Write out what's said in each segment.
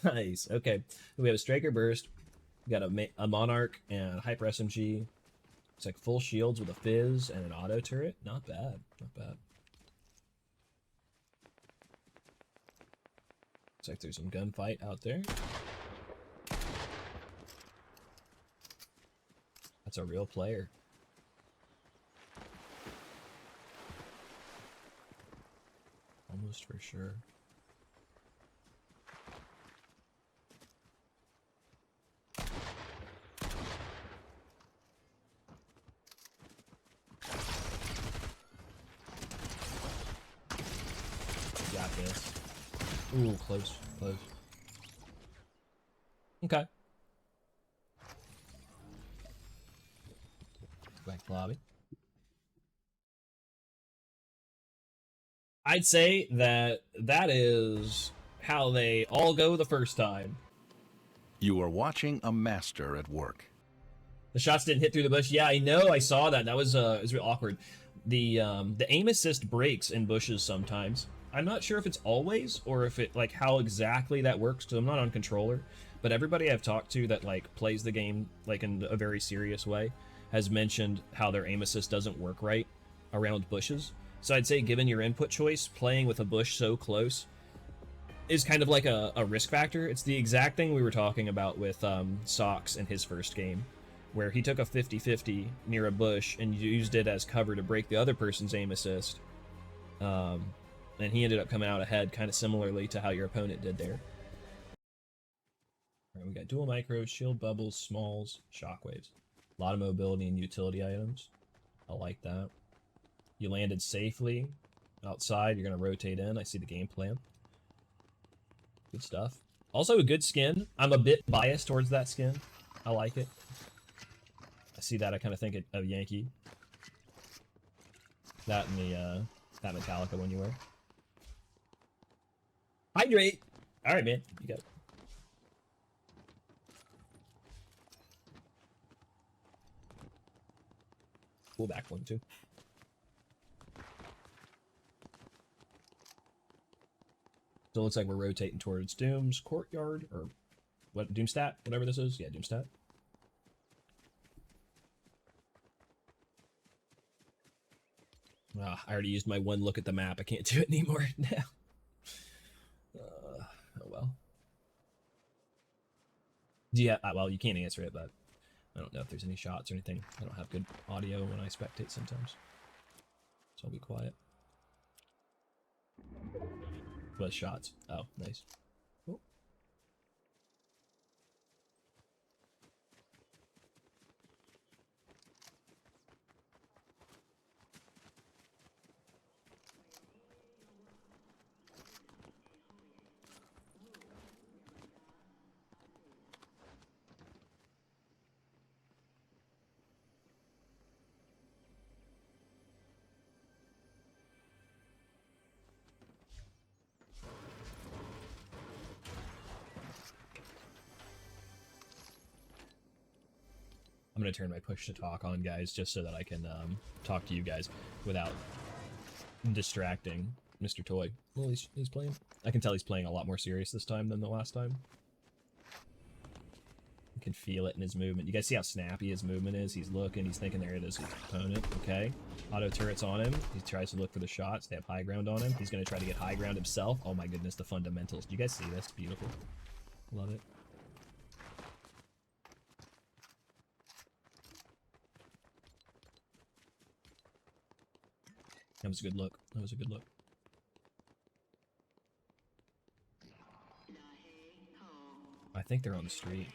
Nice. Okay. We have a Striker Burst. We got a Monarch and a Hyper SMG. It's like full shields with a Fizz and an auto turret. Not bad. Not bad. Looks like there's some gunfight out there. That's a real player. Almost for sure. Got this. Ooh, close, close. Okay. Back to lobby. I'd say that is how they all go the first time. You are watching a master at work. The shots didn't hit through the bush. Yeah, I know. I saw that. That was it was real awkward. The aim assist breaks in bushes sometimes. I'm not sure if it's always or if it like how exactly that works because I'm not on controller. But everybody I've talked to that like plays the game like in a very serious way has mentioned how their aim assist doesn't work right around bushes. So I'd say given your input choice, playing with a bush so close is kind of like a risk factor. It's the exact thing we were talking about with Socks in his first game, where he took a 50-50 near a bush and used it as cover to break the other person's aim assist. And he ended up coming out ahead kind of similarly to how your opponent did there. All right, we got dual micros, shield bubbles, smalls, shockwaves. A lot of mobility and utility items. I like that. You landed safely outside. You're going to rotate in. I see the game plan. Good stuff. Also a good skin. I'm a bit biased towards that skin. I like it. I see that. I kind of think of Yankee. That and the that Metallica one you wear. Hydrate. All right, man. You got it. Cool back one too. So it looks like we're rotating towards Doom's courtyard, or what, Doomstat, whatever this is. Yeah, Doomstat. I already used my one look at the map. I can't do it anymore now. Oh well. Yeah, well, you can't answer it, but I don't know if there's any shots or anything. I don't have good audio when I spectate sometimes, so I'll be quiet. What shots? Oh, nice. Oh. I'm gonna turn my push to talk on, guys, just so that I can talk to you guys without distracting Mr. Toy. Well, he's playing. I can tell he's playing a lot more serious this time than the last time. You can feel it in his movement. You guys see how snappy his movement is? He's looking, he's thinking there it is his opponent. Okay. Auto turrets on him. He tries to look for the shots. They have high ground on him. He's gonna try to get high ground himself. Oh my goodness, the fundamentals. Do you guys see this? Beautiful. Love it. That was a good look. That was a good look. I think they're on the street.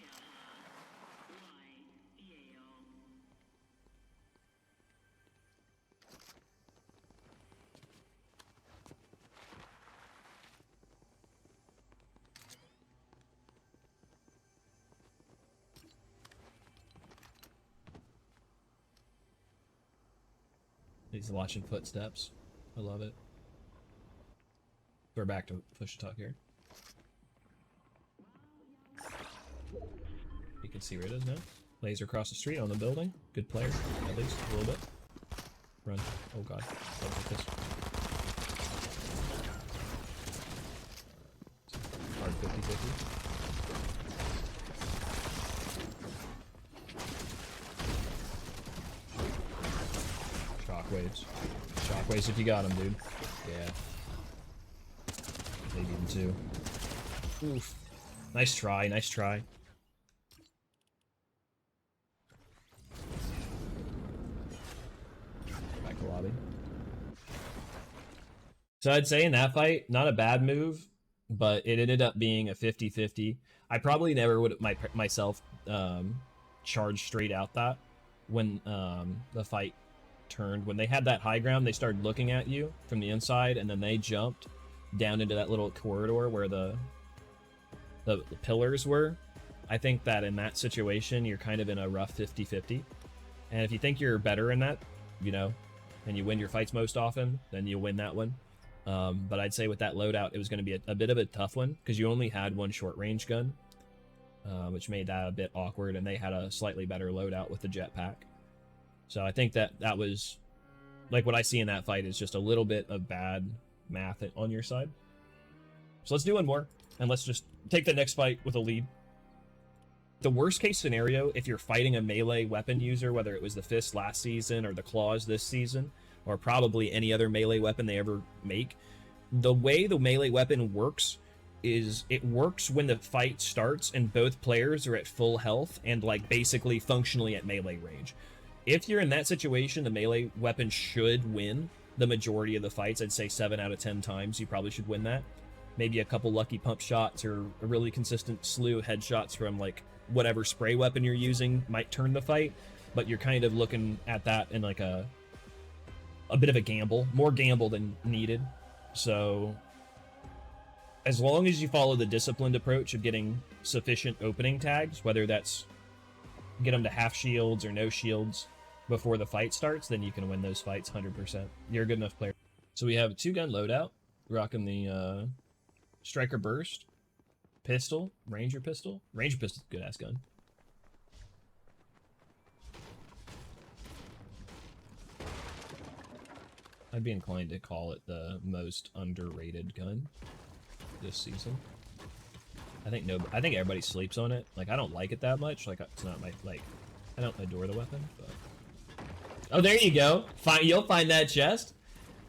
He's watching footsteps. I love it. We're back to push to talk here. You can see where it is now. Laser across the street on the building. Good player, at least a little bit. Run. Oh god. Don't hit this. Hard 50-50. Shockwaves. Shockwaves if you got them, dude. Yeah. Maybe even two. Oof. Nice try, nice try. Back to lobby. So I'd say in that fight, not a bad move, but it ended up being a 50-50. I probably never would myself charge straight out that when the fight turned. When they had that high ground, they started looking at you from the inside, and then they jumped down into that little corridor where the pillars were. I think that in that situation, you're kind of in a rough 50-50. And if you think you're better in that, you know, and you win your fights most often, then you'll win that one. But I'd say with that loadout, it was going to be a bit of a tough one because you only had one short range gun, which made that a bit awkward, and they had a slightly better loadout with the jetpack. So I think that was, like, what I see in that fight is just a little bit of bad math on your side. So let's do one more, and let's just take the next fight with a lead. The worst case scenario, if you're fighting a melee weapon user, whether it was the Fist last season or the Claws this season, or probably any other melee weapon they ever make, the way the melee weapon works is it works when the fight starts and both players are at full health and, like, basically functionally at melee range. If you're in that situation, the melee weapon should win the majority of the fights. I'd say 7 out of 10 times you probably should win that. Maybe a couple lucky pump shots or a really consistent slew of headshots from, like, whatever spray weapon you're using might turn the fight, but you're kind of looking at that in, like, a bit of a gamble, more gamble than needed. So as long as you follow the disciplined approach of getting sufficient opening tags, whether that's get them to half shields or no shields before the fight starts, then you can win those fights 100%. You're a good enough player. So we have 2-gun loadout, rocking the Striker Burst, pistol, Ranger pistol. Ranger pistol's a good-ass gun. I'd be inclined to call it the most underrated gun this season. I think everybody sleeps on it. Like, I don't like it that much. Like, it's not my, like, I don't adore the weapon, but... Oh, there you go. You'll find that chest.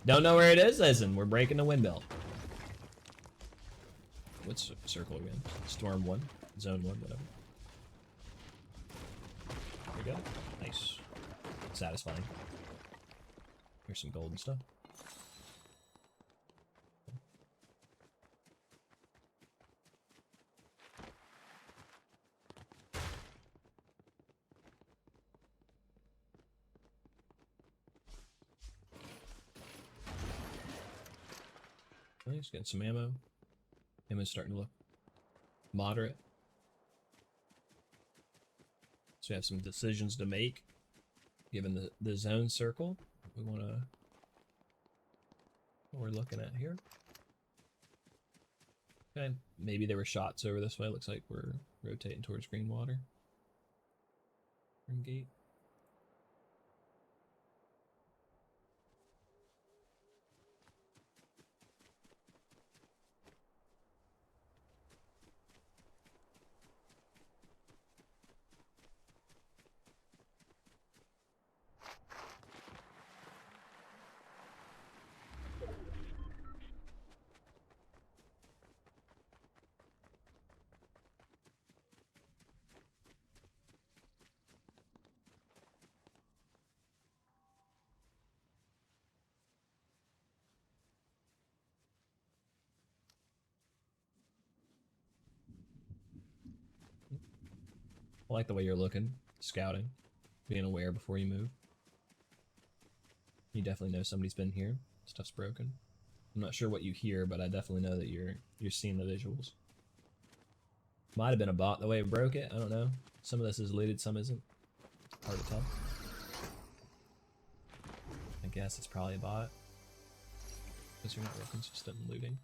Don't know where it is? Listen, we're breaking the windmill. What's circle again? Storm 1? Zone 1, whatever. There we go. Nice. Satisfying. Here's some gold and stuff. Nice, getting some ammo. Ammo's starting to look moderate. So we have some decisions to make, given the zone circle. We want to... What we're looking at here. Okay, maybe there were shots over this way. Looks like we're rotating towards green water. Green gate. I like the way you're looking, scouting, being aware before you move. You definitely know somebody's been here. Stuff's broken. I'm not sure what you hear, but I definitely know that you're seeing the visuals. Might have been a bot the way it broke it. I don't know. Some of this is looted, some isn't. Hard to tell. I guess it's probably a bot. Because you're not real consistent in looting.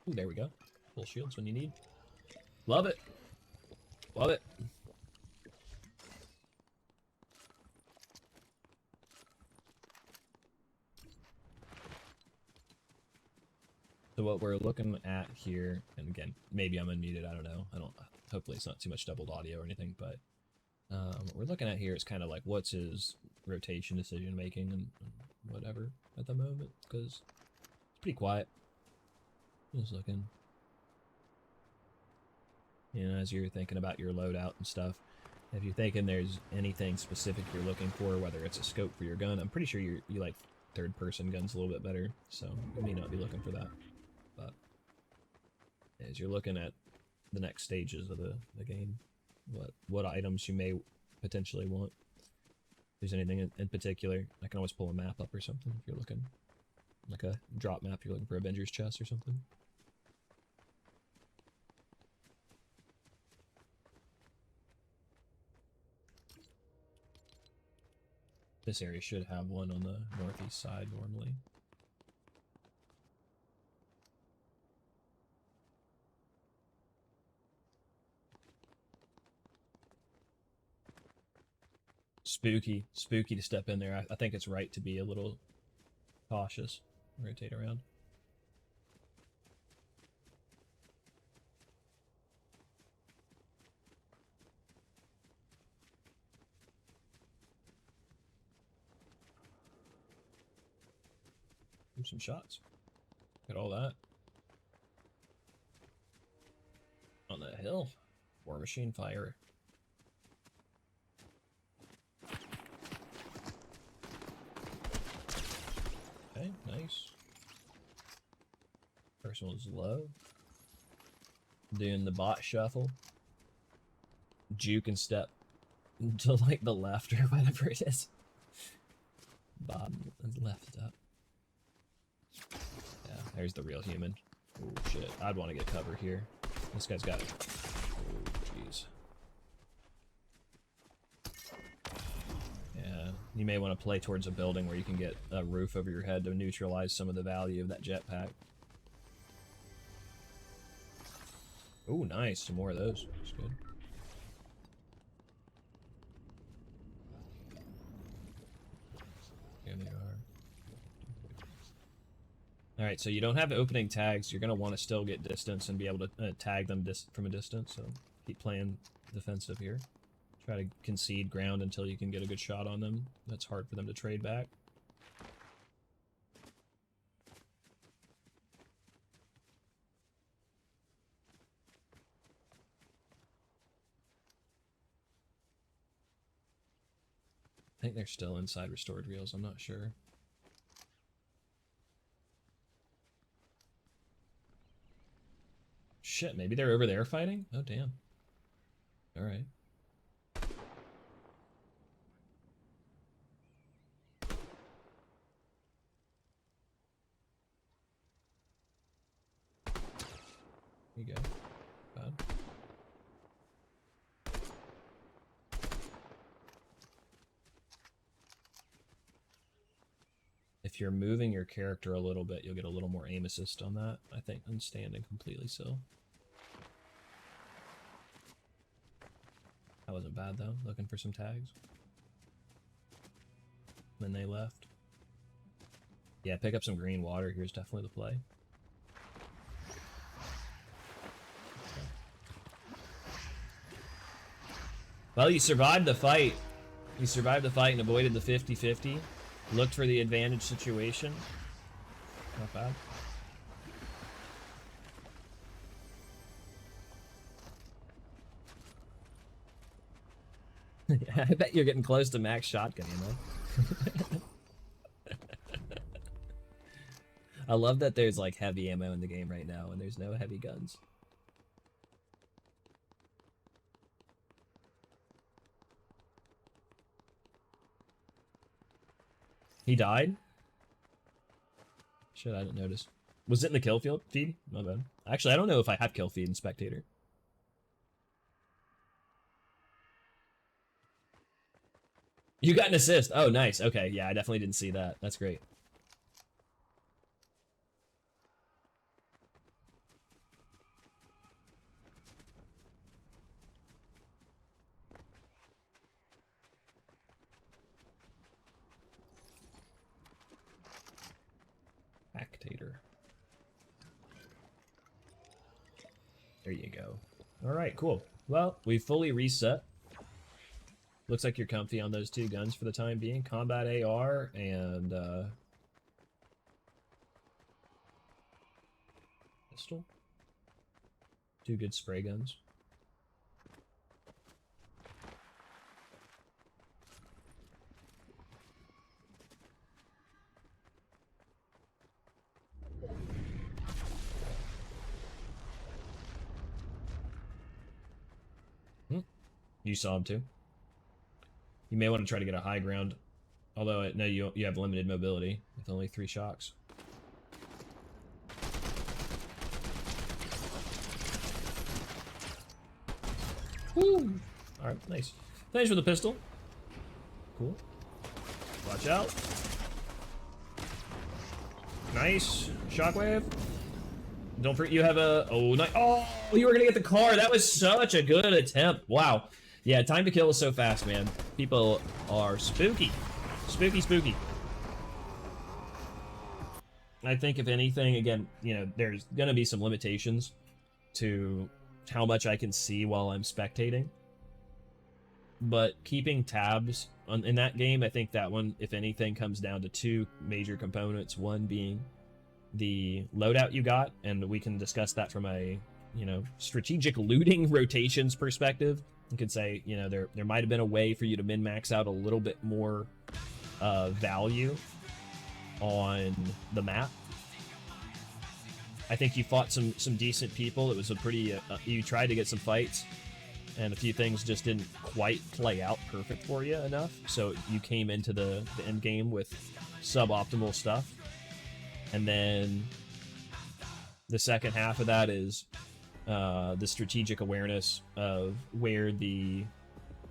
Ooh, there we go. Full shields when you need. Love it. Love it. So what we're looking at here, and again, maybe I'm unmuted, I don't know. Hopefully it's not too much doubled audio or anything, but what we're looking at here is kind of like what's his rotation decision making and whatever at the moment, because it's pretty quiet. Just looking. You know, as you're thinking about your loadout and stuff, if you're thinking there's anything specific you're looking for, whether it's a scope for your gun, I'm pretty sure you like third-person guns a little bit better, so you may not be looking for that. But as you're looking at the next stages of the game, what items you may potentially want. If there's anything in particular, I can always pull a map up or something if you're looking. Like a drop map, you're looking for Avengers chest or something. This area should have one on the northeast side normally. Spooky to step in there. I think it's right to be a little cautious. Rotate around. Some shots. Look at all that. On that hill. War machine fire. Okay, nice. First one was low. Doing the bot shuffle. Juke and step to like the left or whatever it is. Bottom and left up. Yeah, there's the real human. Oh shit, I'd want to get cover here. This guy's got it. Oh jeez. Yeah, you may want to play towards a building where you can get a roof over your head to neutralize some of the value of that jetpack. Oh, nice. Some more of those. That's good. Here they are. Alright, so you don't have opening tags. You're going to want to still get distance and be able to tag them from a distance, so keep playing defensive here. Try to concede ground until you can get a good shot on them. That's hard for them to trade back. I think they're still inside restored reels, I'm not sure. Shit, maybe they're over there fighting? Oh, damn. Alright. Here you go. Bad. If you're moving your character a little bit, you'll get a little more aim assist on that, I think, than standing completely still. That wasn't bad, though. Looking for some tags. Then they left. Yeah, pick up some green water. Here's definitely the play. Well, you survived the fight. You survived the fight and avoided the 50-50. Looked for the advantage situation. Not bad. Yeah, I bet you're getting close to max shotgun ammo. I love that there's like heavy ammo in the game right now and there's no heavy guns. He died? Shit, I didn't notice. Was it in the kill field feed? My bad. Actually, I don't know if I have kill feed in spectator. You got an assist. Oh, nice. Okay, yeah, I definitely didn't see that. That's great. Spectator. There you go. All right, cool. Well, we fully reset. Looks like you're comfy on those 2 guns for the time being. Combat AR and pistol. 2 good spray guns. You saw him too. You may want to try to get a high ground, although no, you have limited mobility with only 3 shocks. Woo! All right, nice. Thanks for the pistol. Cool. Watch out. Nice shockwave. Don't forget you have a nice. Oh, you were gonna get the car. That was such a good attempt. Wow. Yeah, time to kill is so fast, man. People are spooky. Spooky, spooky. I think if anything, again, you know, there's gonna be some limitations to how much I can see while I'm spectating. But keeping tabs in that game, I think that one, if anything, comes down to 2 major components. One being the loadout you got, and we can discuss that from a, you know, strategic looting rotations perspective. You could say, you know, there might have been a way for you to min-max out a little bit more value on the map. I think you fought some decent people. It was a pretty you tried to get some fights, and a few things just didn't quite play out perfect for you enough, so you came into the end game with suboptimal stuff. And then the second half of that is the strategic awareness of where the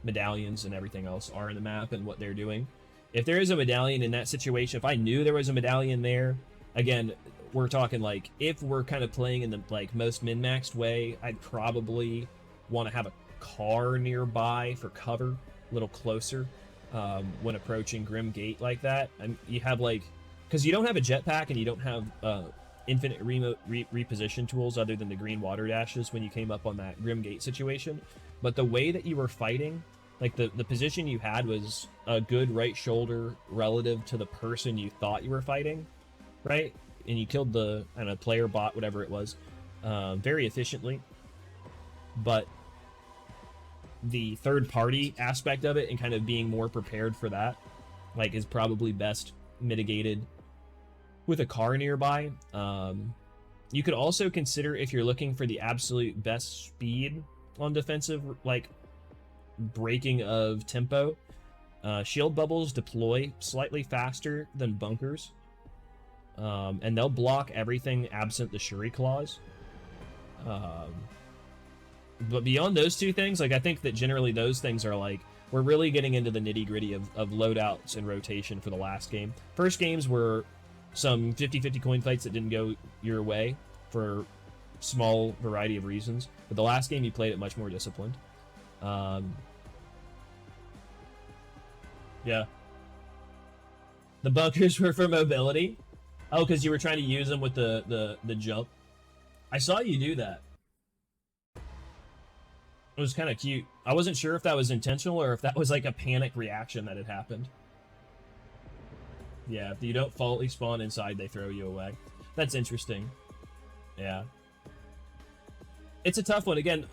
medallions and everything else are in the map and what they're doing. If there is a medallion in that situation, if I knew there was a medallion there, again, we're talking like, if we're kind of playing in the like most min-maxed way, I'd probably want to have a car nearby for cover, a little closer when approaching Grim Gate like that. And you have like, because you don't have a jetpack and you don't have infinite reposition tools other than the green water dashes when you came up on that Grim Gate situation. But the way that you were fighting, like the position you had was a good right shoulder relative to the person you thought you were fighting, right? And you killed the, I don't know, player bot, whatever it was, very efficiently. But the third party aspect of it and kind of being more prepared for that, like, is probably best mitigated with a car nearby. You could also consider, if you're looking for the absolute best speed on defensive, like breaking of tempo, shield bubbles deploy slightly faster than bunkers, and they'll block everything absent the Shuri claws. But beyond those 2 things, like, I think that generally those things are like, we're really getting into the nitty-gritty of loadouts and rotation for the last game. First games were some 50-50 coin fights that didn't go your way for small variety of reasons. But the last game, you played it much more disciplined. Yeah. The bunkers were for mobility. Oh, because you were trying to use them with the jump. I saw you do that. It was kind of cute. I wasn't sure if that was intentional or if that was like a panic reaction that had happened. Yeah, if you don't fully spawn inside, they throw you away. That's interesting. Yeah. It's a tough one. Again,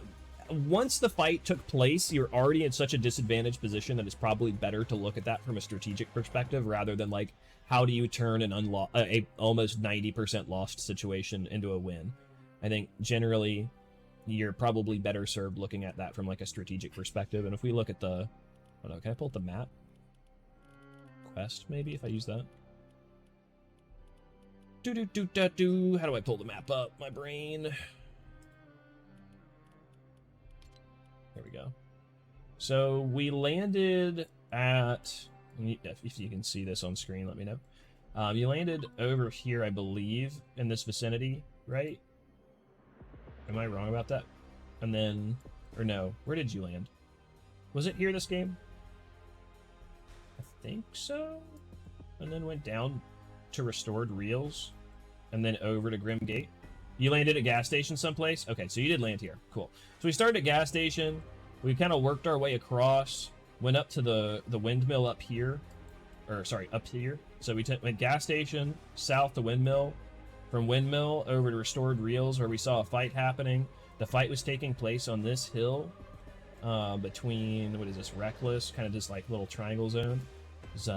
once the fight took place, you're already in such a disadvantaged position that it's probably better to look at that from a strategic perspective rather than like, how do you turn an a almost 90% lost situation into a win? I think generally you're probably better served looking at that from like a strategic perspective. And if we look at the, I don't know, can I pull up the map? Quest, maybe, if I use that. How do I pull the map up? My brain. There we go. So we landed at, if you can see this on screen, let me know. You landed over here, I believe, in this vicinity, right? Am I wrong about that? And then, or no, where did you land? Was it here this game? I think so. And then went down to Restored Reels, and then over to Grim Gate. You landed at gas station someplace? Okay, so you did land here. Cool. So we started at gas station. We kind of worked our way across, went up to the windmill up here, or sorry, up here. So we went gas station, south to windmill, from windmill over to restored reels, where we saw a fight happening. The fight was taking place on this hill, between, what is this, Reckless, kind of just like little triangle zone. It was,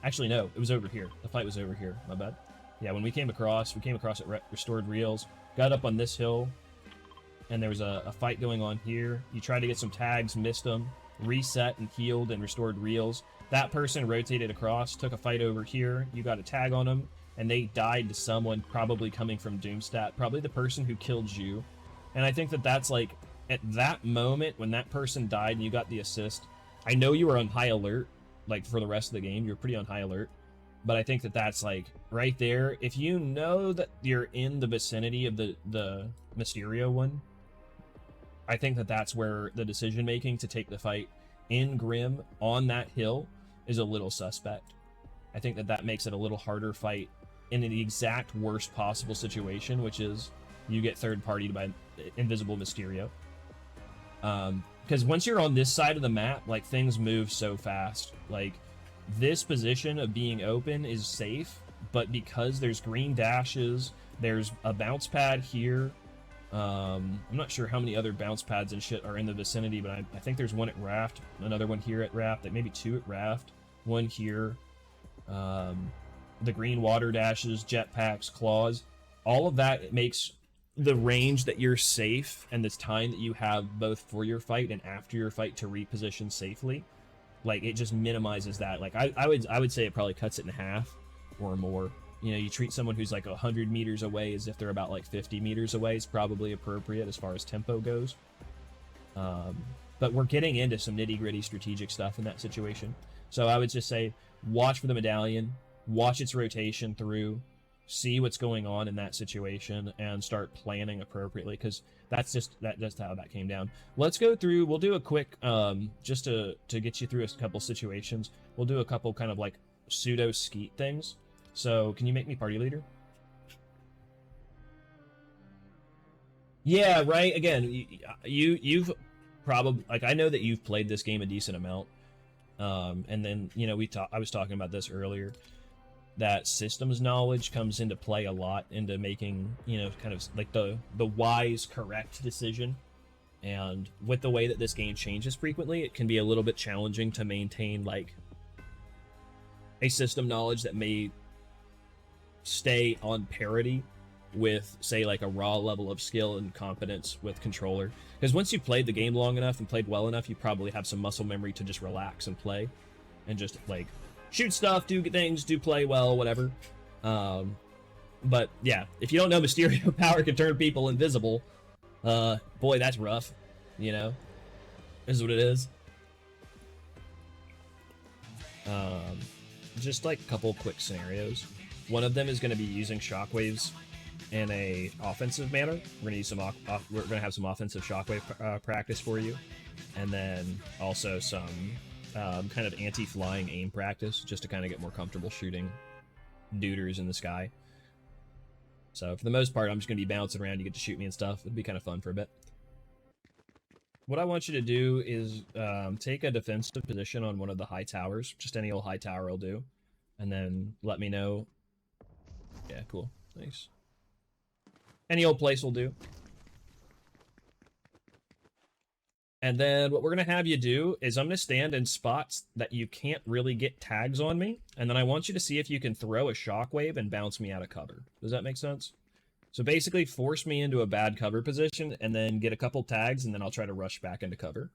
actually no, it was over here. The fight was over here, my bad. Yeah, when we came across at restored reels, got up on this hill, and there was a fight going on here. You tried to get some tags, missed them, reset and healed and restored reels. That person rotated across, took a fight over here. You got a tag on them, and they died to someone probably coming from Doomstat, probably the person who killed you. And I think that that's like, at that moment when that person died and you got the assist, I know you were on high alert, like for the rest of the game, you're pretty on high alert. But I think that that's like right there. If you know that you're in the vicinity of the Mysterio one, I think that that's where the decision making to take the fight in Grim on that hill is a little suspect. I think that that makes it a little harder fight in the exact worst possible situation, which is you get third-partied by Invisible Mysterio. Because once you're on this side of the map, like, things move so fast. Like, this position of being open is safe, but because there's green dashes, there's a bounce pad here. I'm not sure how many other bounce pads and shit are in the vicinity, but I think there's one at Raft, another one here at Raft, maybe two at Raft, one here. The green water dashes, jetpacks, claws, all of that makes the range that you're safe and this time that you have both for your fight and after your fight to reposition safely, like, it just minimizes that. Like, I would say it probably cuts it in half or more. You know, you treat someone who's like 100 meters away as if they're about like 50 meters away is probably appropriate as far as tempo goes. But we're getting into some nitty-gritty strategic stuff in that situation. So I would just say, watch for the medallion, watch its rotation through, see what's going on in that situation, and start planning appropriately, because that's how that came down. Let's go through, we'll do a quick, just to get you through a couple situations, we'll do a couple kind of like pseudo skeet things. So can you make me party leader? Yeah, right. Again, you've probably, like, I know that you've played this game a decent amount, and then, you know, I was talking about this earlier, that systems knowledge comes into play a lot into making, you know, kind of like the wise, correct decision. And with the way that this game changes frequently, it can be a little bit challenging to maintain like a system knowledge that may stay on parity with, say, like a raw level of skill and competence with controller. Because once you've played the game long enough and played well enough, you probably have some muscle memory to just relax and play and just like shoot stuff, do things, do play well, whatever. But yeah, if you don't know Mysterio power can turn people invisible, boy, that's rough, you know? Is what it is. Just like a couple quick scenarios. One of them is going to be using shockwaves in a offensive manner. We're going to use some we're going to have some offensive shockwave practice for you, and then also some kind of anti-flying aim practice, just to kind of get more comfortable shooting duders in the sky. So for the most part, I'm just going to be bouncing around. You get to shoot me and stuff. It'd be kind of fun for a bit. What I want you to do is take a defensive position on one of the high towers. Just any old high tower will do. And then let me know. Yeah, cool. Thanks. Any old place will do. And then what we're going to have you do is I'm going to stand in spots that you can't really get tags on me. And then I want you to see if you can throw a shockwave and bounce me out of cover. Does that make sense? So basically force me into a bad cover position and then get a couple tags, and then I'll try to rush back into cover.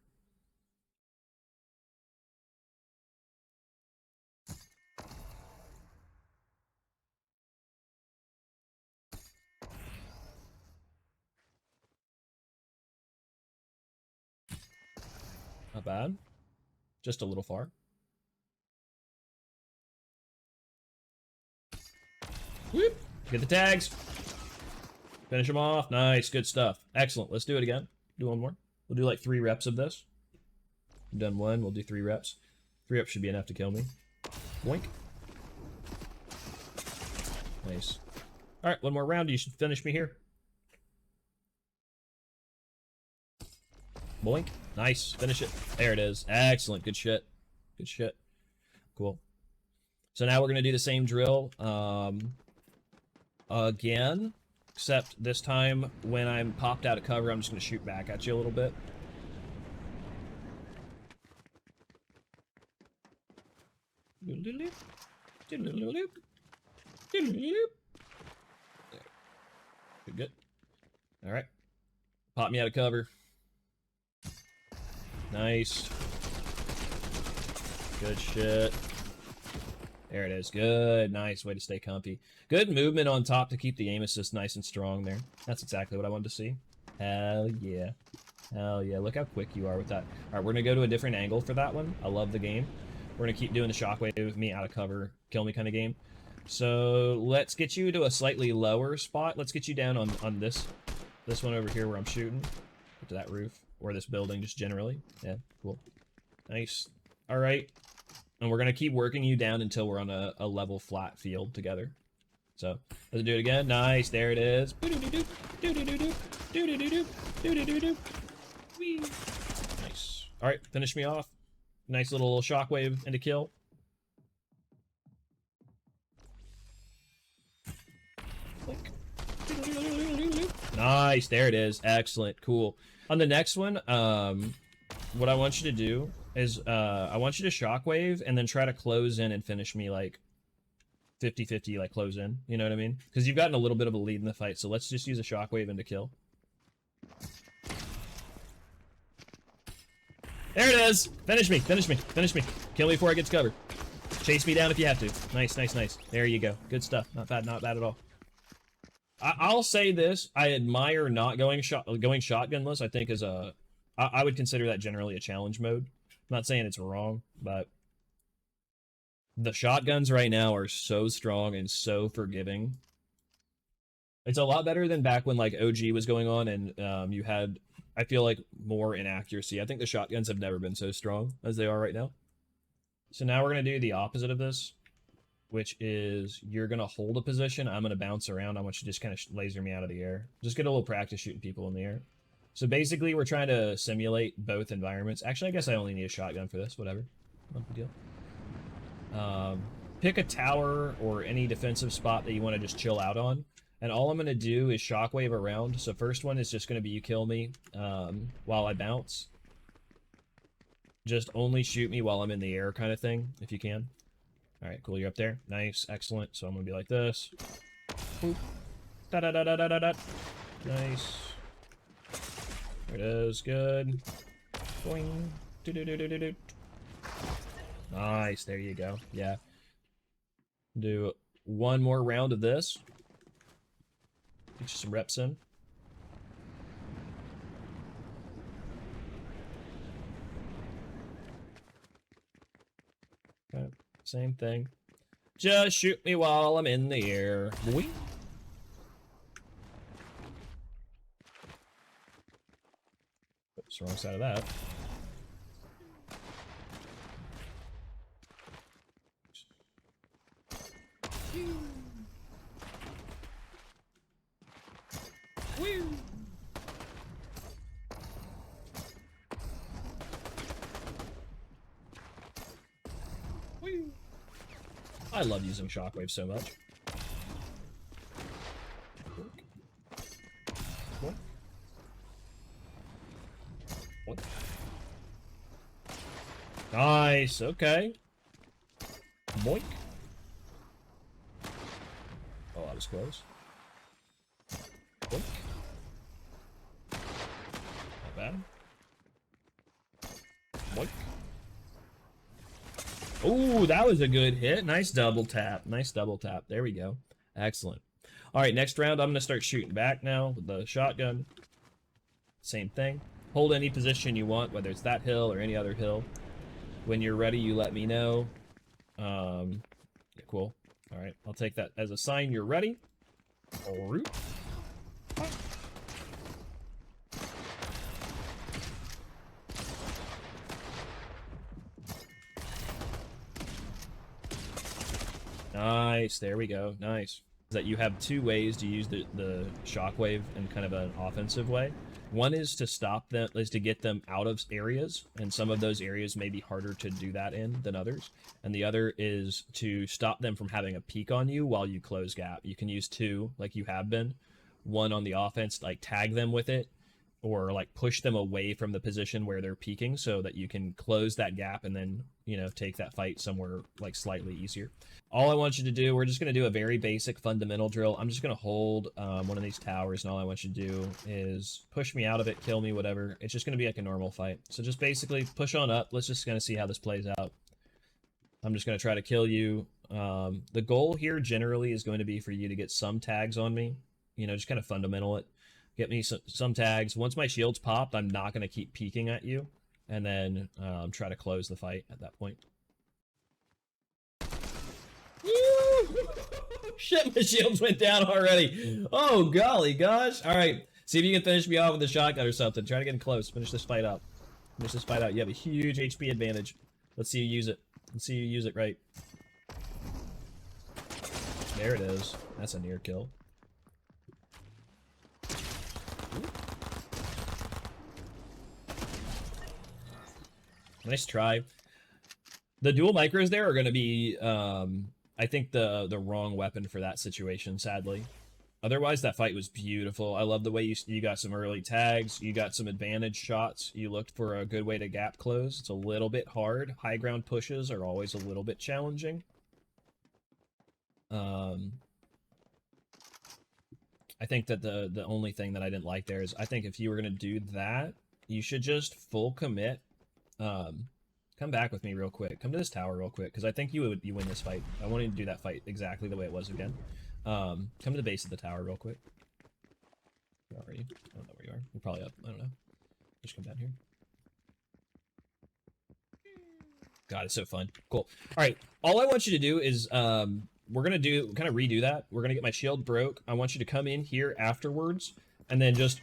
Not bad. Just a little far. Whoop! Get the tags. Finish them off. Nice. Good stuff. Excellent. Let's do it again. Do one more. We'll do like 3 reps of this. We've done 1. We'll do 3 reps. 3 reps should be enough to kill me. Boink. Nice. Alright, 1 more round. You should finish me here. Boink. Nice. Finish it. There it is. Excellent. Good shit. Good shit. Cool. So now we're going to do the same drill again, except this time when I'm popped out of cover, I'm just going to shoot back at you a little bit. Good. All right. Pop me out of cover. Nice. Good shit. There it is. Good. Nice. Way to stay comfy. Good movement on top to keep the aim assist nice and strong there. That's exactly what I wanted to see. Hell yeah. Hell yeah. Look how quick you are with that. All right, we're going to go to a different angle for that one. I love the game. We're going to keep doing the shockwave with me out of cover, kill me kind of game. So let's get you to a slightly lower spot. Let's get you down on this one over here where I'm shooting. To that roof. Or this building just generally. Yeah, cool. Nice. All right. And we're going to keep working you down until we're on a level flat field together. So, let's do it again. Nice. There it is. Nice. All right. Finish me off. Nice little shockwave and a kill. Nice. There it is. Excellent. Cool. On the next one, what I want you to do is I want you to shockwave and then try to close in and finish me like 50-50, like close in. You know what I mean? Because you've gotten a little bit of a lead in the fight, so let's just use a shockwave and to kill. There it is! Finish me, finish me, finish me. Kill me before I get to cover. Chase me down if you have to. Nice, nice, nice. There you go. Good stuff. Not bad at all. I'll say this: I admire not going shotgunless. I think is I would consider that generally a challenge mode. I'm not saying it's wrong, but the shotguns right now are so strong and so forgiving. It's a lot better than back when like OG was going on and you had, I feel like, more inaccuracy. I think the shotguns have never been so strong as they are right now. So now we're gonna do the opposite of this, which is you're going to hold a position. I'm going to bounce around. I want you to just kind of laser me out of the air. Just get a little practice shooting people in the air. So basically, we're trying to simulate both environments. Actually, I guess I only need a shotgun for this. Whatever. No big deal. Pick a tower or any defensive spot that you want to just chill out on. And all I'm going to do is shockwave around. So first one is just going to be you kill me while I bounce. Just only shoot me while I'm in the air kind of thing, if you can. Alright, cool, you're up there. Nice, excellent. So I'm gonna be like this. Boop. Da da da da da da da. Nice. There it is, good. Boing. Do do do do do do. Nice, there you go. Yeah. Do one more round of this. Get you some reps in. Okay. Same thing. Just shoot me while I'm in the air. Boing. Oops, wrong side of that. Woo. Woo. I love using shockwave so much. What? What? Nice, okay. Boink. Oh, that was close. Boink. Not bad. Boink. Ooh, that was a good hit. Nice double tap. Nice double tap. There we go. Excellent. All right, next round, I'm going to start shooting back now with the shotgun. Same thing. Hold any position you want, whether it's that hill or any other hill. When you're ready, you let me know. Yeah, cool. All right, I'll take that as a sign you're ready. All right. Nice, there we go. Nice. that you have two ways to use the shockwave in kind of an offensive way. One is to stop them, is to get them out of areas, and some of those areas may be harder to do that in than others. And the other is to stop them from having a peek on you while you close gap. You can use two, like you have been. One on the offense, like tag them with it, or like push them away from the position where they're peeking so that you can close that gap and then, you know, take that fight somewhere like slightly easier. All I want you to do, we're just going to do a very basic fundamental drill. I'm just going to hold one of these towers, and all I want you to do is push me out of it, kill me, whatever. It's just going to be like a normal fight. So just basically push on up. Let's just kind of see how this plays out. I'm just going to try to kill you. The goal here generally is going to be for you to get some tags on me. You know, just kind of fundamental it. Get me some tags. Once my shield's popped, I'm not going to keep peeking at you. And then try to close the fight at that point. Shit, my shields went down already. Oh, golly gosh. All right. See if you can finish me off with a shotgun or something. Try to get in close. Finish this fight out. Finish this fight out. You have a huge HP advantage. Let's see you use it. Let's see you use it right. There it is. That's a near kill. Nice try. The dual micros there are going to be, I think, the wrong weapon for that situation, sadly. Otherwise, that fight was beautiful. I love the way you got some early tags. You got some advantage shots. You looked for a good way to gap close. It's a little bit hard. High ground pushes are always a little bit challenging. I think that the only thing that I didn't like there is I think if you were going to do that, you should just full commit. Come back with me real quick. Come to this tower real quick, because I think you win this fight. I want you to do that fight exactly the way it was again. Come to the base of the tower real quick. Where are you? I don't know where you are. You're probably up. I don't know. Just come down here. God, it's so fun. Cool. All right. All I want you to do is we're going to kind of redo that. We're going to get my shield broke. I want you to come in here afterwards and then just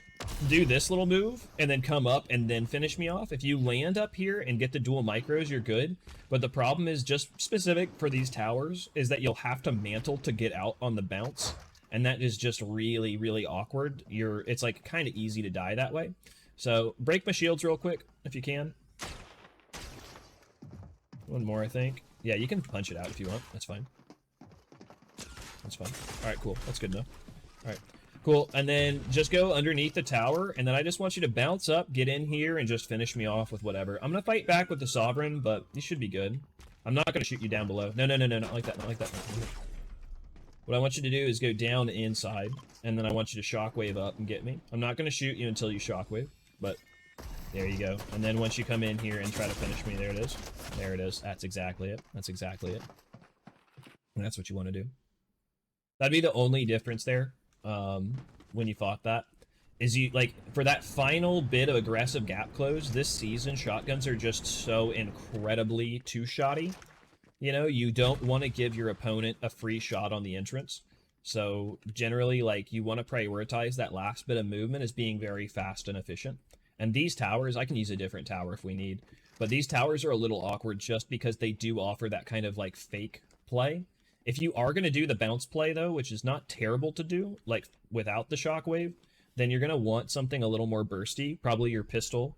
do this little move and then come up and then finish me off. If you land up here and get the dual micros, you're good. But the problem is just specific for these towers is that you'll have to mantle to get out on the bounce. And that is just really, really awkward. It's like kind of easy to die that way. So break my shields real quick if you can. One more, I think. Yeah, you can punch it out if you want. That's fine. That's fine. All right, cool. That's good enough. All right. Cool, and then just go underneath the tower, and then I just want you to bounce up, get in here, and just finish me off with whatever. I'm going to fight back with the Sovereign, but you should be good. I'm not going to shoot you down below. No, not like that, not like that. What I want you to do is go down inside, and then I want you to shockwave up and get me. I'm not going to shoot you until you shockwave, but there you go. And then once you come in here and try to finish me, there it is. There it is. That's exactly it. That's exactly it. And that's what you want to do. That'd be the only difference there. When you fought that is you like for that final bit of aggressive gap close this season, shotguns are just so incredibly two-shotty. You know, you don't want to give your opponent a free shot on the entrance, so generally like you want to prioritize that last bit of movement as being very fast and efficient. And these towers, I can use a different tower if we need, but these towers are a little awkward just because they do offer that kind of like fake play. If you are going to do the bounce play, though, which is not terrible to do, like without the shockwave, then you're going to want something a little more bursty. Probably your pistol,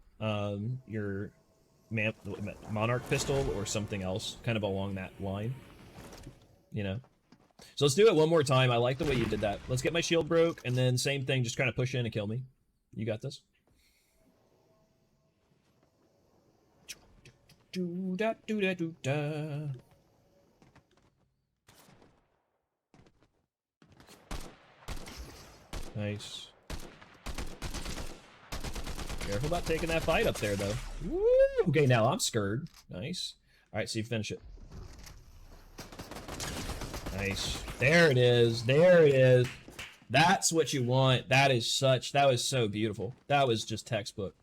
your Monarch pistol, or something else kind of along that line. You know? So let's do it one more time. I like the way you did that. Let's get my shield broke, and then same thing, just kind of push in and kill me. You got this? Do-da-do-da-do-da. Nice. Careful about taking that fight up there, though. Woo! Okay, now I'm scared. Nice. All right, so you finish it. Nice. There it is. There it is. That's what you want. That was so beautiful. That was just textbook.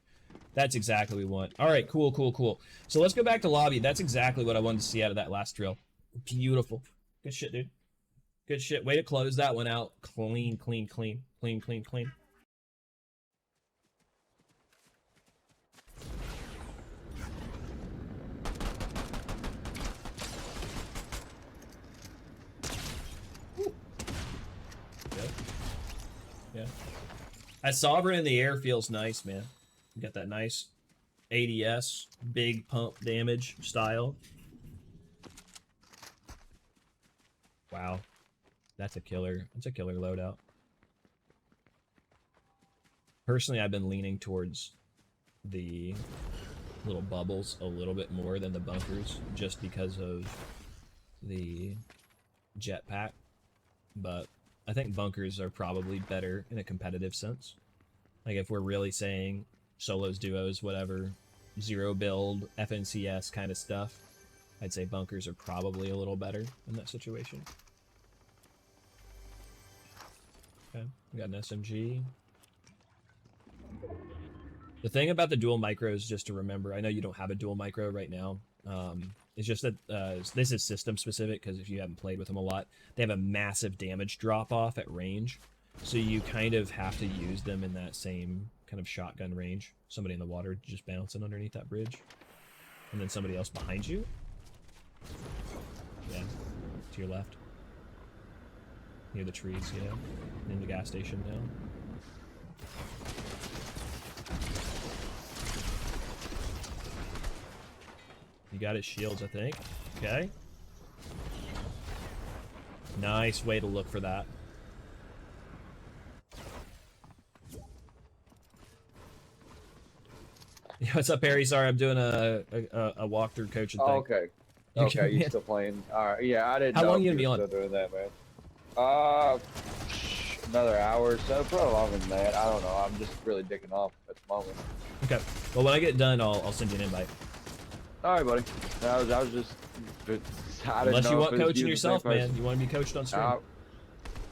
That's exactly what we want. All right, cool, cool, cool. So let's go back to lobby. That's exactly what I wanted to see out of that last drill. Beautiful. Good shit, dude. Good shit. Way to close that one out. Clean, clean, clean. Clean, clean, clean. That Sovereign in the air feels nice, man. You got that nice ADS, big pump damage style. Wow. That's a killer. That's a killer loadout. Personally, I've been leaning towards the little bubbles a little bit more than the bunkers, just because of the jetpack. But I think bunkers are probably better in a competitive sense. Like if we're really saying solos, duos, whatever, zero build, FNCS kind of stuff, I'd say bunkers are probably a little better in that situation. Okay, we got an SMG. The thing about the dual micros, just to remember, I know you don't have a dual micro right now. It's just that this is system specific, because if you haven't played with them a lot, they have a massive damage drop off at range. So you kind of have to use them in that same kind of shotgun range. Somebody in the water just bouncing underneath that bridge. And then somebody else behind you. Yeah, to your left. Near the trees, yeah. In the gas station now. You got his shields, I think. Okay. Nice way to look for that. Yeah, what's up, Harry? Sorry, I'm doing a walkthrough coaching thing. Okay. Okay, you still playing? Alright, yeah, I didn't How know long if you you gonna were be still doing that, man. Another hour or so, probably longer than that. I don't know. I'm just really dicking off at the moment. Okay. Well, when I get done, I'll send you an invite. Alright, buddy. I was just. I didn't Unless you know want if it was coaching you, the same yourself, man. person. You want to be coached on stream.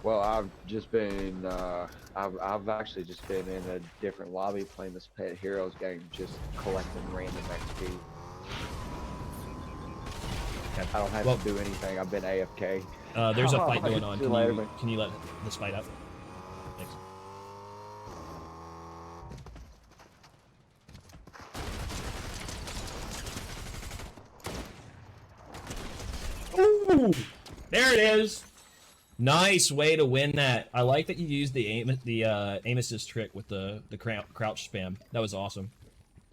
Well, I've just been. I've actually just been in a different lobby playing this Pet Heroes game, just collecting random XP. Okay. I don't have to do anything. I've been AFK. There's a fight going on. Later, Can you let this fight up? Thanks. Ooh! There it is! Nice way to win that. I like that you used the aim assist trick with the crouch spam. That was awesome.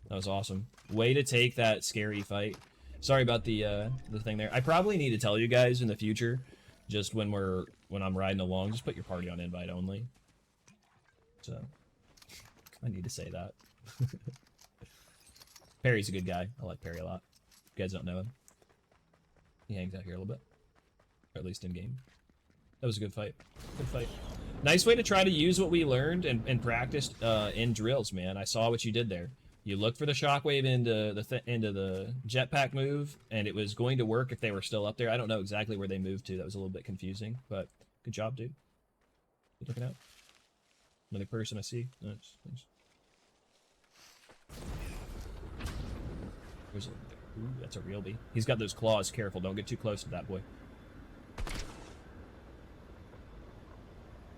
That was awesome. Way to take that scary fight. Sorry about the thing there. I probably need to tell you guys in the future, just when I'm riding along, just put your party on invite only. So I need to say that. Perry's a good guy. I like Perry a lot. You guys don't know him. He hangs out here a little bit, or at least in game. That was a good fight. Good fight. Nice way to try to use what we learned and practiced in drills, man. I saw what you did there. You looked for the shockwave into the jetpack move, and it was going to work if they were still up there. I don't know exactly where they moved to. That was a little bit confusing, but good job, dude. Good looking out. Another person I see. Nice. There's a, ooh, that's a real bee. He's got those claws. Careful, don't get too close to that boy.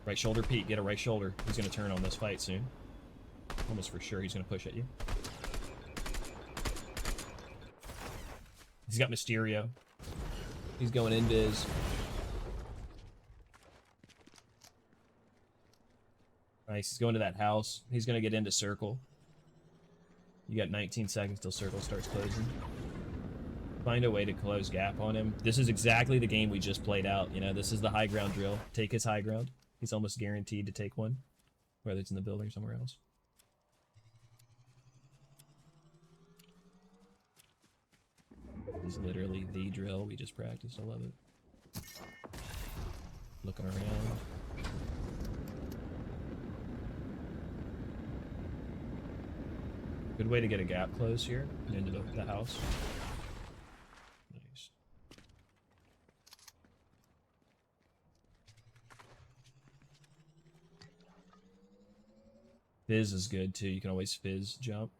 Right shoulder, Pete. Get a right shoulder. He's going to turn on this fight soon. Almost for sure he's going to push at you. He's got Mysterio. He's going invis. Nice. He's going to that house. He's going to get into circle. You got 19 seconds till circle starts closing. Find a way to close gap on him. This is exactly the game we just played out. You know, this is the high ground drill. Take his high ground. He's almost guaranteed to take one, whether it's in the building or somewhere else. This is literally the drill we just practiced. I love it. Looking around. Good way to get a gap close here and into the house. Nice. Fizz is good too. You can always fizz jump.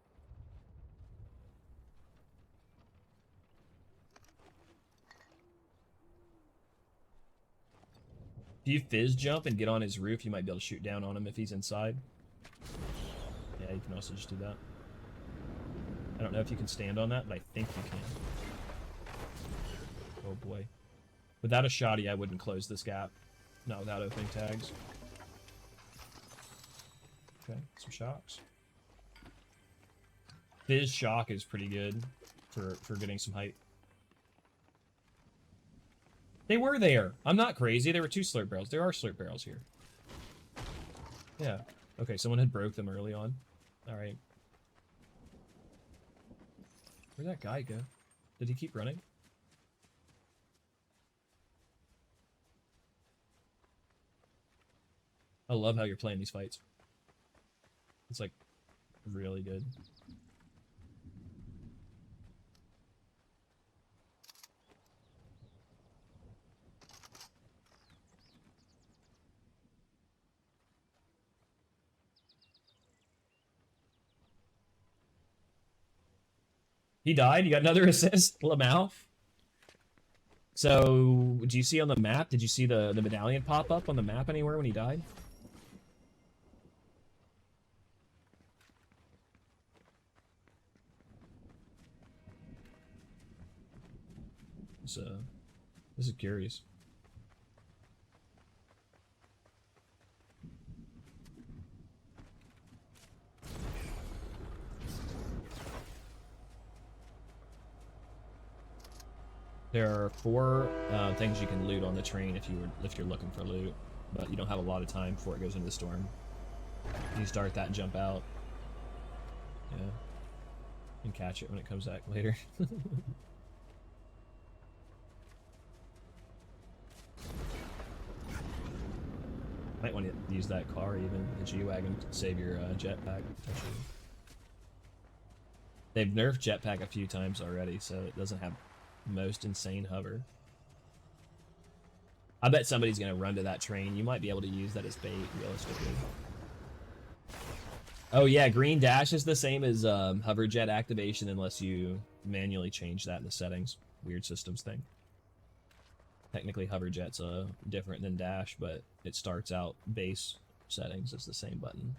If you fizz jump and get on his roof, you might be able to shoot down on him if he's inside. Yeah, you can also just do that. I don't know if you can stand on that, but I think you can. Oh boy. Without a shoddy, I wouldn't close this gap. Not without opening tags. Okay, some shocks. Fizz shock is pretty good for getting some height. They were there. I'm not crazy. There were 2 slurp barrels. There are slurp barrels here. Yeah. Okay, someone had broke them early on. Alright. Where'd that guy go? Did he keep running? I love how you're playing these fights. It's like really good. He died? You got another assist? Lamouth? So, do you see on the map? Did you see the medallion pop up on the map anywhere when he died? So, this is curious. There are 4 things you can loot on the train if you're looking for loot, but you don't have a lot of time before it goes into the storm. You start that and jump out. Yeah. And catch it when it comes back later. Might want to use that car even, the G-Wagon, to save your jetpack. They've nerfed jetpack a few times already, so it doesn't have most insane hover. I bet somebody's gonna run to that train. You might be able to use that as bait, realistically. Oh yeah, green dash is the same as hover jet activation unless you manually change that in the settings. Weird systems thing. Technically hover jet's different than dash, but it starts out base settings as the same button.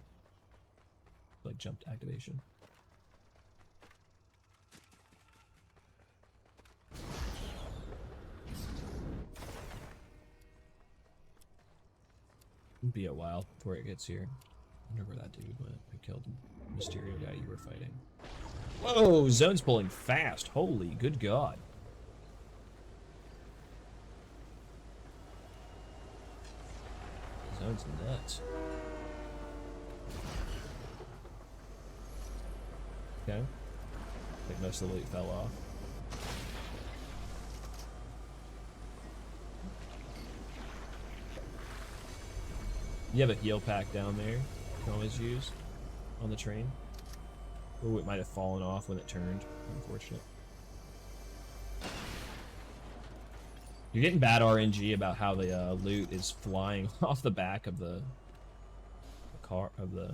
Like jumped activation. It'll be a while before it gets here. I wonder where that dude went. Who killed the Mysterio guy you were fighting? Whoa, Zone's pulling fast. Holy good god. Zone's nuts. Okay. I think most of the loot fell off. You have a heal pack down there you can always use on the train. Oh, it might have fallen off when it turned. Unfortunate. You're getting bad RNG about how the loot is flying off the back of the car of the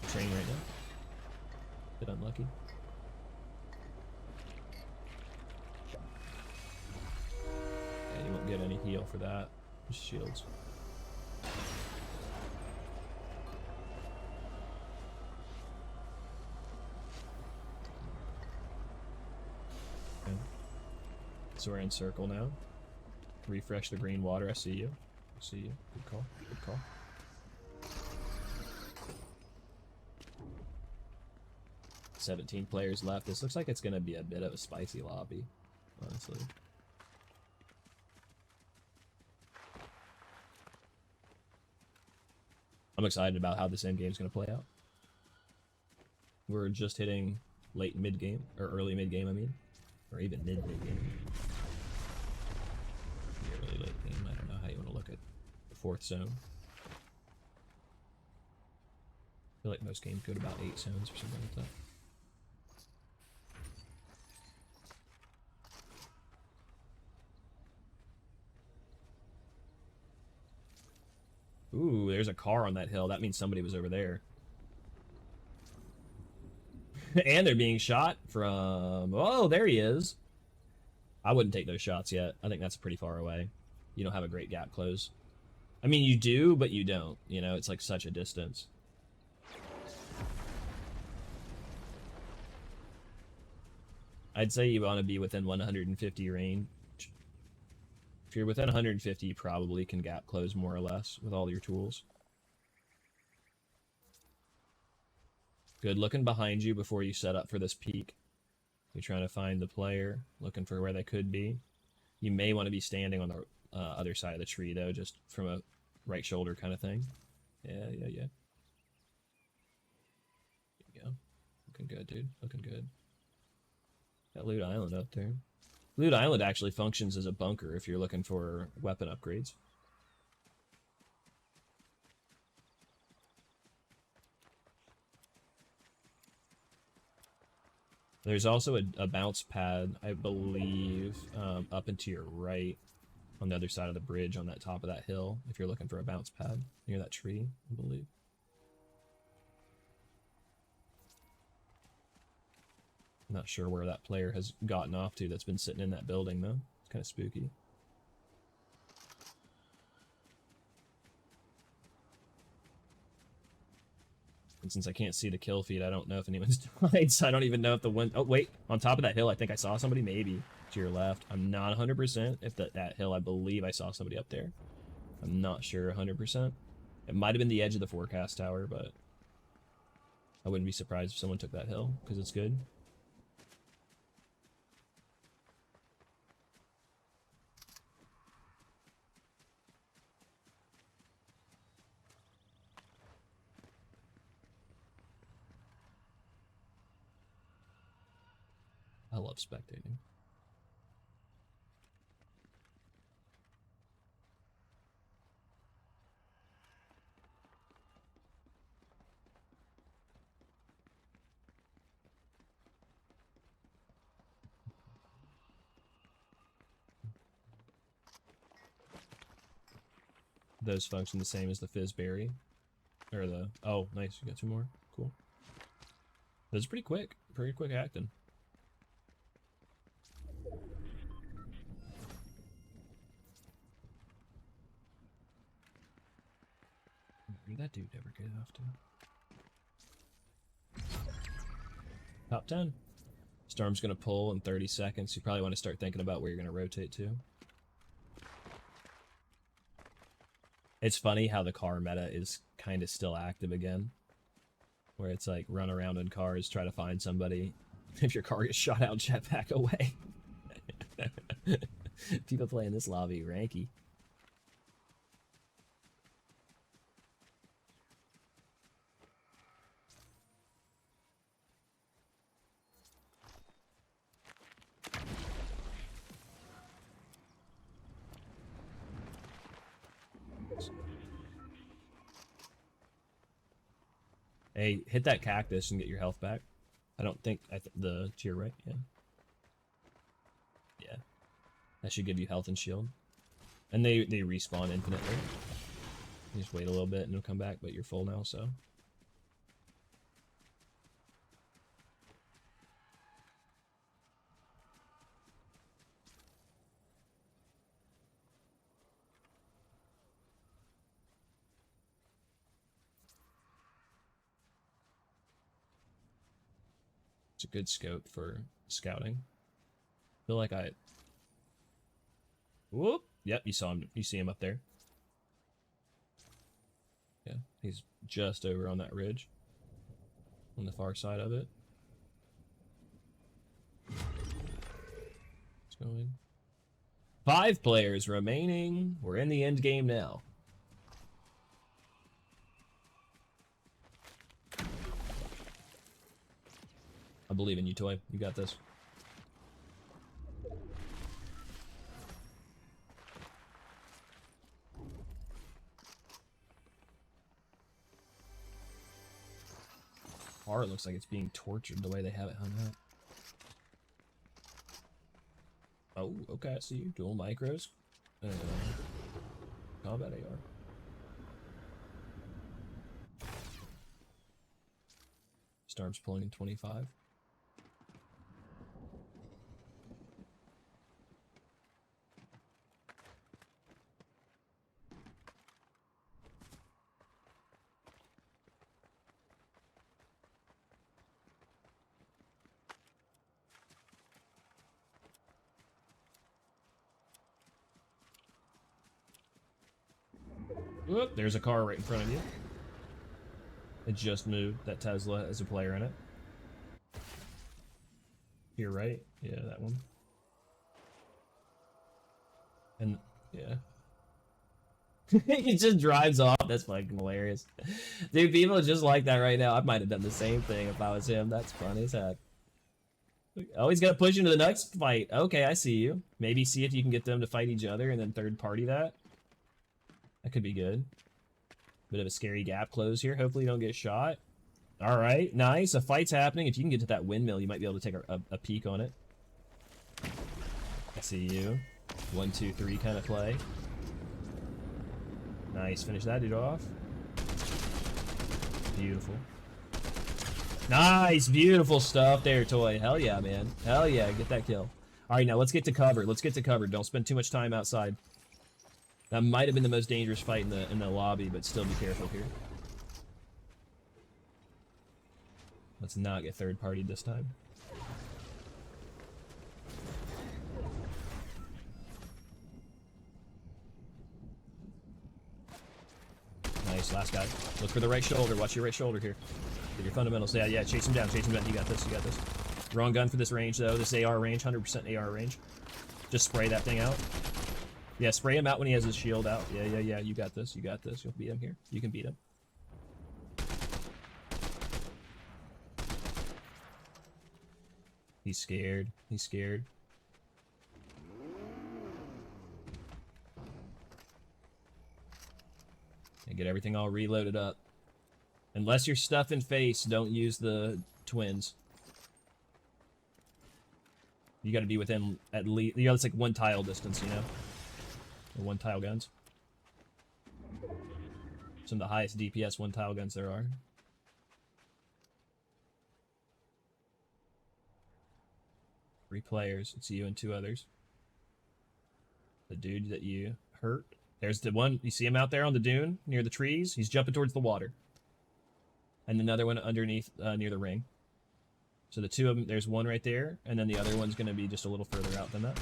train right now. Bit unlucky. Yeah, you won't get any heal for that. Just shields. Okay. So we're in circle now. Refresh the green water. I see you. I see you. Good call. Good call. $17 players left. This looks like it's going to be a bit of a spicy lobby, honestly. I'm excited about how this end game is going to play out. We're just hitting late mid game, or early mid game, I mean, or even mid game. Yeah, really late game. I don't know how you want to look at the 4th zone. I feel like most games go to about 8 zones or something like that. Ooh, there's a car on that hill. That means somebody was over there. And they're being shot from... Oh, there he is. I wouldn't take those shots yet. I think that's pretty far away. You don't have a great gap close. I mean, you do, but you don't. You know, it's like such a distance. I'd say you want to be within 150 range. If you're within 150, you probably can gap close more or less with all your tools. Good. Looking behind you before you set up for this peek. You're trying to find the player, looking for where they could be. You may want to be standing on the other side of the tree, though, just from a right shoulder kind of thing. Yeah. There you go. Looking good, dude. Looking good. Got Loot Island up there. Loot Island actually functions as a bunker if you're looking for weapon upgrades. There's also a bounce pad, I believe, up and to your right on the other side of the bridge on that top of that hill, if you're looking for a bounce pad near that tree, I believe. I'm not sure where that player has gotten off to that's been sitting in that building, though. It's kind of spooky. And since I can't see the kill feed, I don't know if anyone's died, so I don't even know if the one... Oh, wait. On top of that hill, I think I saw somebody, maybe, to your left. I'm not 100% if that hill, I believe I saw somebody up there. I'm not sure 100%. It might have been the edge of the forecast tower, but I wouldn't be surprised if someone took that hill, because it's good. I love spectating. Those function the same as the fizzberry. Or the... Oh, nice. You got 2 more. Cool. Those are pretty quick. Pretty quick acting. Where did that dude ever get off to? Top 10. Storm's going to pull in 30 seconds. You probably want to start thinking about where you're going to rotate to. It's funny how the car meta is kind of still active again. Where it's like run around in cars, try to find somebody. If your car gets shot out, jetpack away. People playing this lobby, ranky. Hey, hit that cactus and get your health back. I don't think the to your right, yeah. Yeah. That should give you health and shield. And they respawn infinitely. You just wait a little bit and it'll come back, but you're full now, so. It's a good scope for scouting. Feel like I... Whoop! Yep, you saw him. You see him up there. Yeah, he's just over on that ridge. On the far side of it. Let's go in. 5 players remaining. We're in the end game now. I believe in you, Toy. You got this. Car looks like it's being tortured the way they have it hung up. Oh, okay, I see you. Dual micros. Combat AR. Storm's pulling in 25. Whoop, there's a car right in front of you. It just moved that Tesla as a player in it. You're right. Yeah, that one. And yeah. He just drives off. That's fucking hilarious. Dude, people are just like that right now. I might have done the same thing if I was him. That's funny as heck. Oh, he's gonna push into the next fight. Okay, I see you. Maybe see if you can get them to fight each other and then third party that. That could be good. Bit of a scary gap close here. Hopefully you don't get shot. All right, nice. A fight's happening. If you can get to that windmill, you might be able to take a peek on it. I see you. 1, 2, 3 kind of play. Nice. Finish that dude off. Beautiful. Nice. Beautiful stuff there, Toy. Hell yeah, man. Hell yeah. Get that kill. All right, now let's get to cover. Let's get to cover. Don't spend too much time outside. That might have been the most dangerous fight in the lobby, but still be careful here. Let's not get third partied this time. Nice, last guy. Look for the right shoulder. Watch your right shoulder here. Get your fundamentals. Yeah, chase him down, chase him down. You got this, you got this. Wrong gun for this range, though. This AR range, 100% AR range. Just spray that thing out. Yeah, spray him out when he has his shield out. Yeah. You got this, you got this. You'll beat him here. You can beat him. He's scared. He's scared. And get everything all reloaded up. Unless you're stuffing face, don't use the twins. You gotta be within at least, it's like 1 tile distance, you know? Or 1 tile guns. Some of the highest DPS 1 tile guns there are. Three players. It's you and 2 others. The dude that you hurt. There's the one. You see him out there on the dune near the trees? He's jumping towards the water. And another one underneath near the ring. So the 2 of them, there's one right there, and then the other one's going to be just a little further out than that.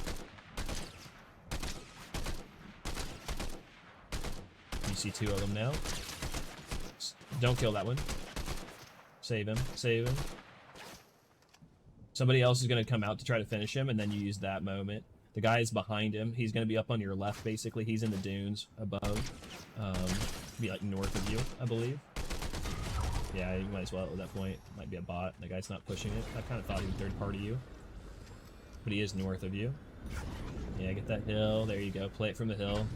You see 2 of them now. Don't kill that one. Save him. Save him. Somebody else is going to come out to try to finish him, and then you use that moment. The guy is behind him. He's going to be up on your left, basically. He's in the dunes above. Be like north of you, I believe. Yeah, you might as well at that point. Might be a bot. The guy's not pushing it. I kind of thought he would third party you. But he is north of you. Yeah, get that hill. There you go. Play it from the hill.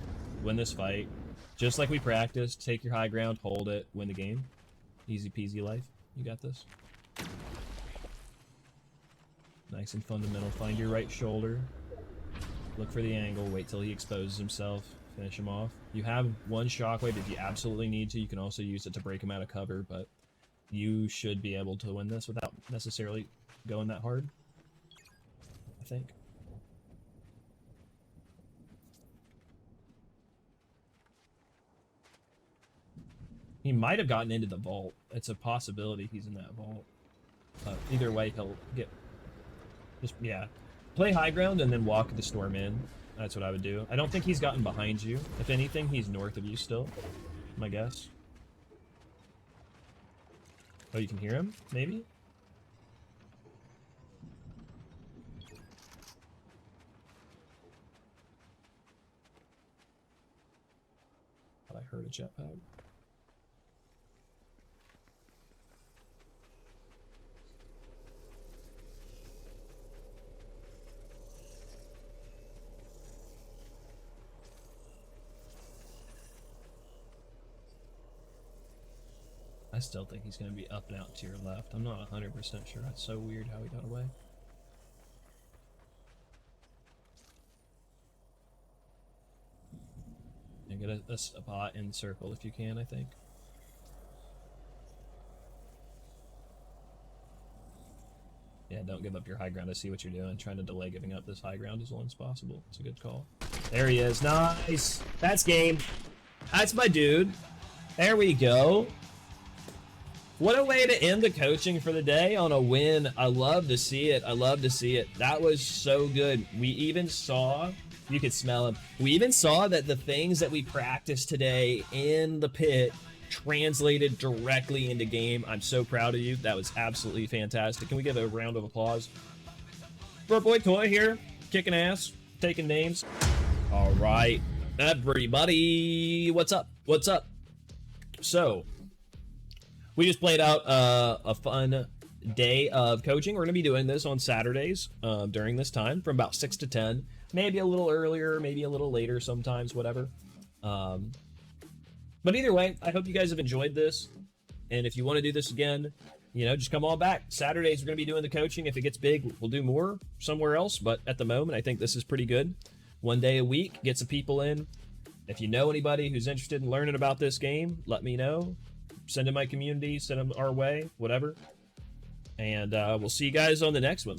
Win this fight. Just like we practiced. Take your high ground. Hold it. Win the game. Easy peasy life. You got this. Nice and fundamental. Find your right shoulder. Look for the angle. Wait till he exposes himself. Finish him off. You have 1 shockwave if you absolutely need to. You can also use it to break him out of cover, but you should be able to win this without necessarily going that hard, I think. He might have gotten into the vault. It's a possibility he's in that vault. Either way, he'll get... Just, yeah. Play high ground and then walk the storm in. That's what I would do. I don't think he's gotten behind you. If anything, he's north of you still. My guess. Oh, you can hear him? Maybe? Thought I heard a jetpack. I still think he's going to be up and out to your left. I'm not 100% sure. That's so weird how he got away. You get a bot in circle if you can, I think. Yeah, don't give up your high ground. I see what you're doing. Trying to delay giving up this high ground as long as possible. It's a good call. There he is. Nice. That's game. That's my dude. There we go. What a way to end the coaching for the day on a win. I love to see it. I love to see it. That was so good. We even saw, you could smell him. We even saw that the things that we practiced today in the pit translated directly into game. I'm so proud of you. That was absolutely fantastic. Can we give a round of applause for our boy Toy here, kicking ass, taking names? All right, everybody, what's up? What's up? So, we just played out a fun day of coaching. We're going to be doing this on Saturdays during this time from about 6 to 10. Maybe a little earlier, maybe a little later sometimes, whatever. But either way, I hope you guys have enjoyed this. And if you want to do this again, you know, just come on back. Saturdays, we're going to be doing the coaching. If it gets big, we'll do more somewhere else. But at the moment, I think this is pretty good. 1 day a week, get some people in. If you know anybody who's interested in learning about this game, let me know. Send them my community, send them our way, whatever. And we'll see you guys on the next one.